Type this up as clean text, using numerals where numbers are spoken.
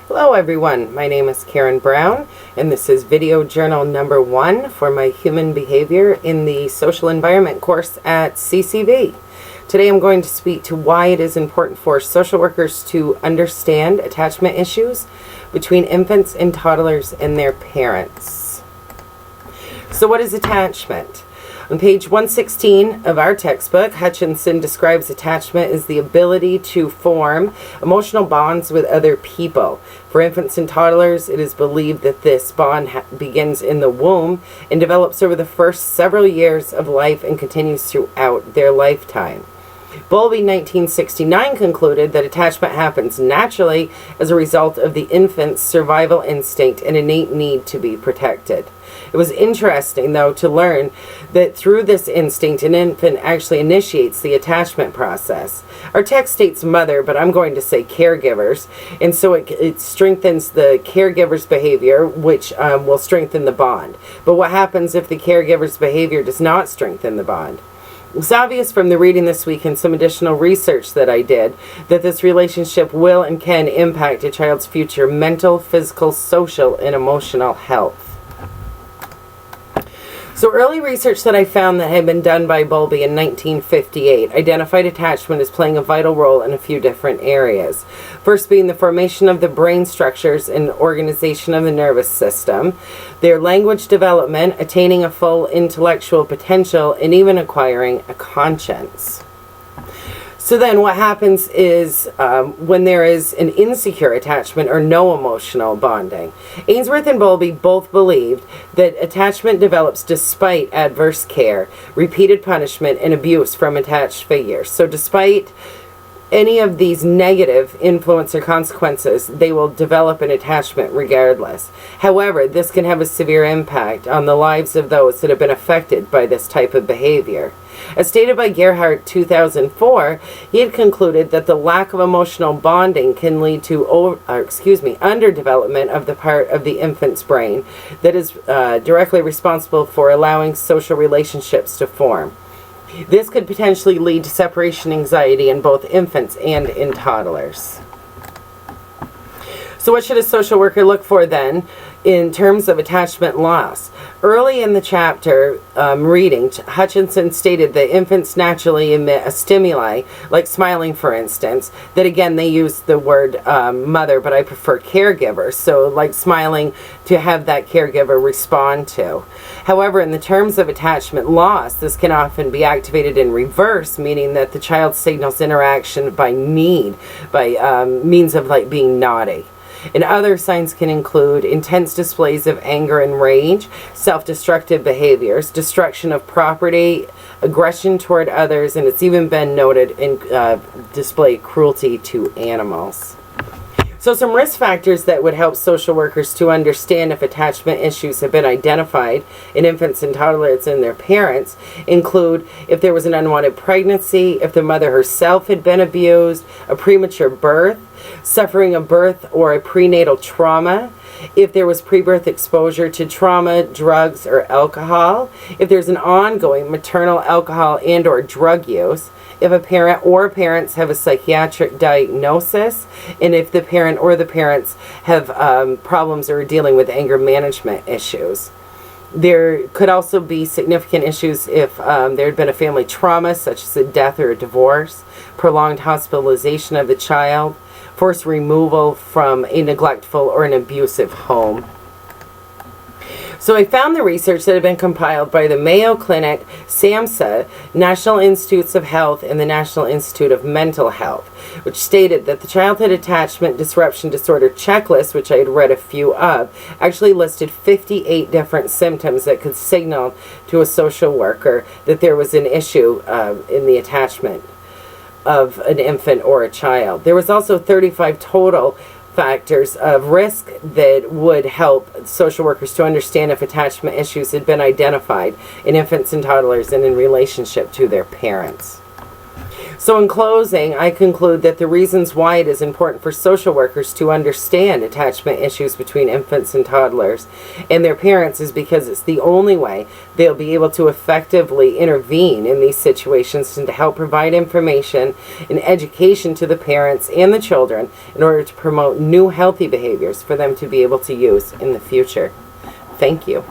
Hello everyone, my name is Karen Brown and this is video journal number 1 for my human behavior in the social environment course at CCV. Today I'm going to speak to why it is important for social workers to understand attachment issues between infants and toddlers and their parents. So what is attachment? On page 116 of our textbook, Hutchinson describes attachment as the ability to form emotional bonds with other people. For infants and toddlers, it is believed that this bond begins in the womb and develops over the first several years of life and continues throughout their lifetime. Bowlby, 1969, concluded that attachment happens naturally as a result of the infant's survival instinct and innate need to be protected. It was interesting, though, to learn that through this instinct, an infant actually initiates the attachment process. Our text states mother, but I'm going to say caregivers, and so it strengthens the caregiver's behavior, which will strengthen the bond. But what happens if the caregiver's behavior does not strengthen the bond? It's obvious from the reading this week and some additional research that I did that this relationship will and can impact a child's future mental, physical, social, and emotional health. So early research that I found that had been done by Bowlby in 1958 identified attachment as playing a vital role in a few different areas. First being the formation of the brain structures and organization of the nervous system, their language development, attaining a full intellectual potential, and even acquiring a conscience. So then what happens is when there is an insecure attachment or no emotional bonding. Ainsworth and Bowlby both believed that attachment develops despite adverse care, repeated punishment, and abuse from attached figures. So despite any of these negative influence or consequences, they will develop an attachment regardless. However, this can have a severe impact on the lives of those that have been affected by this type of behavior. As stated by Gerhardt 2004, he had concluded that the lack of emotional bonding can lead to underdevelopment of the part of the infant's brain that is directly responsible for allowing social relationships to form. This could potentially lead to separation anxiety in both infants and in toddlers. So what should a social worker look for then in terms of attachment loss? Early in the chapter reading, Hutchinson stated that infants naturally emit a stimuli, like smiling for instance, that again they use the word mother, but I prefer caregiver, so like smiling to have that caregiver respond to. However, in the terms of attachment loss, this can often be activated in reverse, meaning that the child signals interaction by need, by means of like being naughty. And other signs can include intense displays of anger and rage, self-destructive behaviors, destruction of property, aggression toward others, and it's even been noted in display cruelty to animals. So some risk factors that would help social workers to understand if attachment issues have been identified in infants and toddlers and their parents include if there was an unwanted pregnancy, if the mother herself had been abused, a premature birth, suffering a birth or a prenatal trauma, if there was pre-birth exposure to trauma, drugs, or alcohol, if there's an ongoing maternal alcohol and or drug use, if a parent or parents have a psychiatric diagnosis, and if the parent or the parents have problems or are dealing with anger management issues. There could also be significant issues if there had been a family trauma, such as a death or a divorce, prolonged hospitalization of the child, forced removal from a neglectful or an abusive home. So I found the research that had been compiled by the Mayo Clinic, SAMHSA, National Institutes of Health, and the National Institute of Mental Health, which stated that the Childhood Attachment Disruption Disorder Checklist, which I had read a few of, actually listed 58 different symptoms that could signal to a social worker that there was an issue in the attachment of an infant or a child. There was also 35 total factors of risk that would help social workers to understand if attachment issues had been identified in infants and toddlers and in relationship to their parents. So in closing, I conclude that the reasons why it is important for social workers to understand attachment issues between infants and toddlers and their parents is because it's the only way they'll be able to effectively intervene in these situations and to help provide information and education to the parents and the children in order to promote new healthy behaviors for them to be able to use in the future. Thank you.